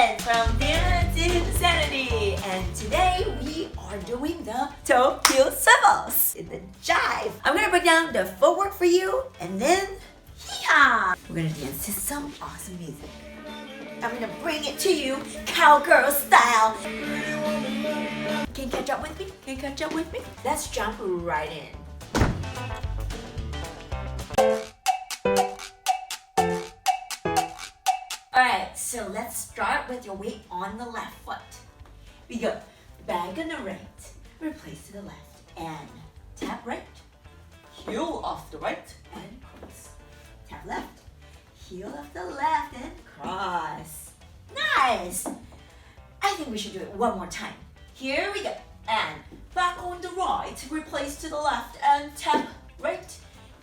LiWen from DanceInsanity, and today we are doing the toe heel swivels in the Jive. I'm gonna break down the footwork for you, and then hee-haw! We're gonna dance to some awesome music. I'm gonna bring it to you, cowgirl style. Can you catch up with me? Can you catch up with me? Let's jump right in. Alright, so let's start with your weight on the left foot. We go back on the right, replace to the left, and tap right, heel off the right, and cross. Tap left, heel off the left, and cross. Nice! I think we should do it one more time. Here we go. And back on the right, replace to the left, and tap right,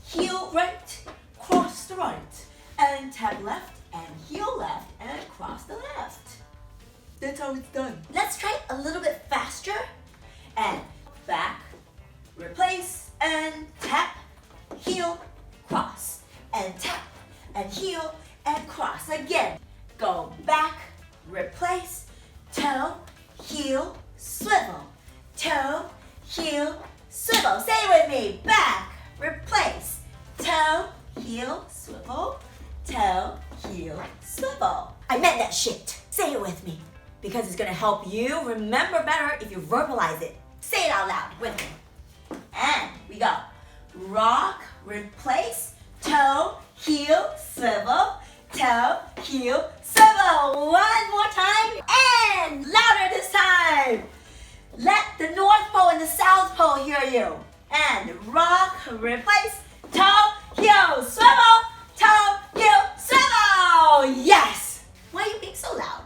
heel right, cross the right, and tap left, and heel left, and cross the left. That's how it's done. Let's try it a little bit faster. And back, replace, and tap, heel, cross, and tap, and heel, and cross. Again, go back, replace, toe, heel, swivel, toe, heel, swivel. Say it with me. Back, replace, toe, heel, swivel, toe, heel, swivel. I meant that shit. Say it with me, because it's gonna help you remember better if you verbalize it. Say it out loud with me. And we go. Rock, replace, toe, heel, swivel, toe, heel, swivel. One more time, and louder this time. Let the North Pole and the South Pole hear you. And rock, replace, toe, heel, swivel, toe, heel, swivel. Yes! Why are you being so loud?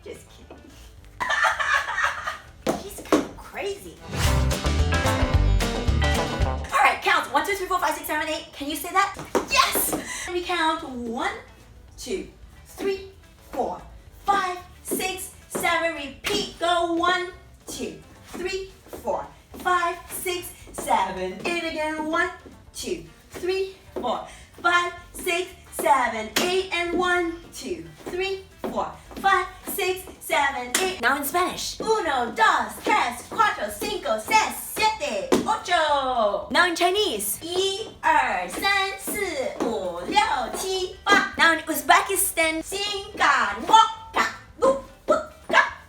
Just kidding. She's kind of crazy. All right, count 1, 2, 3, 4, 5, 6, 7, 8. Can you say that? Yes! And we count 1, 2, 3, 4, 5, 6, 7. Repeat. Go 1, 2, 3, 4, 5, 6, 7. In again. 1, 2, 3, 4, 5, 6, 7, 8, and 1, 2, 3, 4, 5, 6, 7, 8. Now in Spanish. 1, 2, 3, 4, 5, 6, 7, 8, 8. Now in Chinese. 1, 2, 3, 4, 5, 6, 7, 8. Now in Uzbekistan. 5, 4, 3,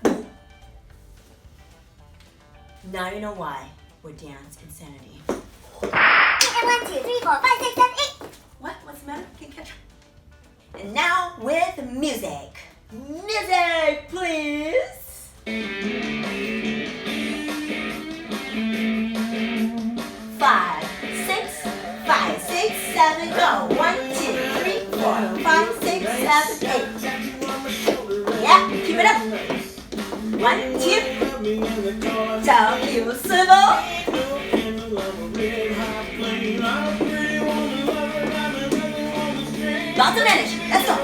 2. Now you know why we're DanceInsanity. 1, 2, 3, 4, 5, 6, 7, 8. What? What's the matter? Can you catch up? And now with music. Music, please. 5, 6, 5, 6, 7, go. 1, 2, 3, 4, 5, 6, 7, 8. Yeah, keep it up. 1, 2. Toe, heel, swivel. Lots of energy. Let's go.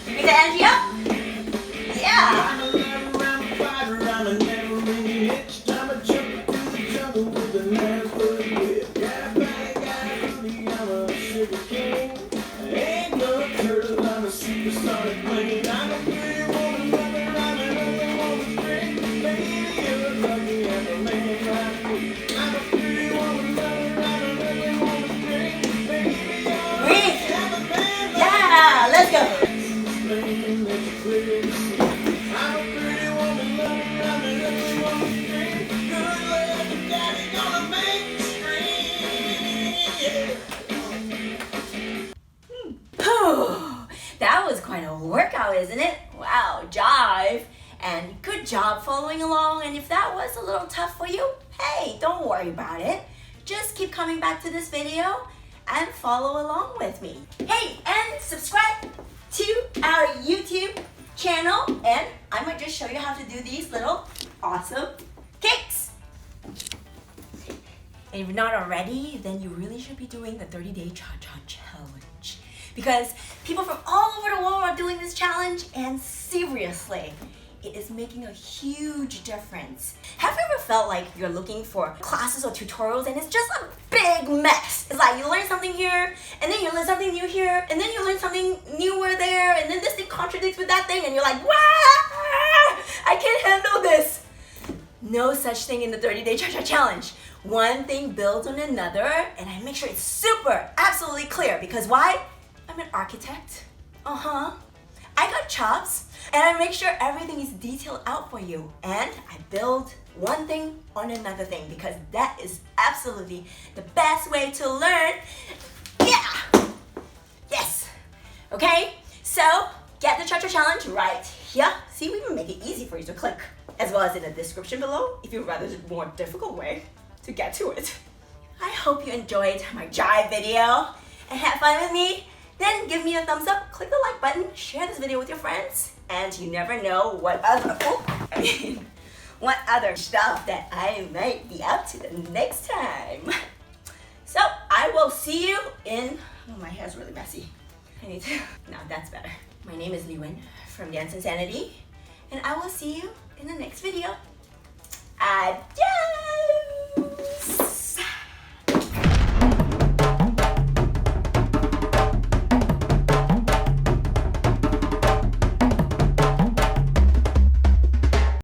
Get the energy up. Yeah. Let's go. That was quite a workout, isn't it? Wow, Jive. And good job following along. And if that was a little tough for you, hey, don't worry about it. Just keep coming back to this video and follow along with me. Hey, and subscribe to our YouTube channel, and I might just show you how to do these little awesome kicks. And if you're not already, then you really should be doing the 30-day cha-cha challenge, because people from all over the world are doing this challenge, and seriously, it is making a huge difference. Have you ever felt like you're looking for classes or tutorials and it's just a big mess? It's like you learn something here, and then you learn something new here, and then you learn something newer there, and then this thing contradicts with that thing, and you're like, wow, I can't handle this. No such thing in the 30-day cha-cha challenge. One thing builds on another, and I make sure it's super, absolutely clear, because why? I'm an architect. I got chops, and I make sure everything is detailed out for you. And I build one thing on another thing, because that is absolutely the best way to learn. Yeah! Yes! Okay, so get the cha-cha challenge right here. See, we even make it easy for you to click, as well as in the description below if you'd rather a more difficult way to get to it. I hope you enjoyed my Jive video and had fun with me. Then give me a thumbs up, click the like button, share this video with your friends, and you never know what other stuff that I might be up to the next time. So I will see you in, oh, my hair's really messy. Now that's better. My name is LiWen from DanceInsanity, and I will see you in the next video. Adios!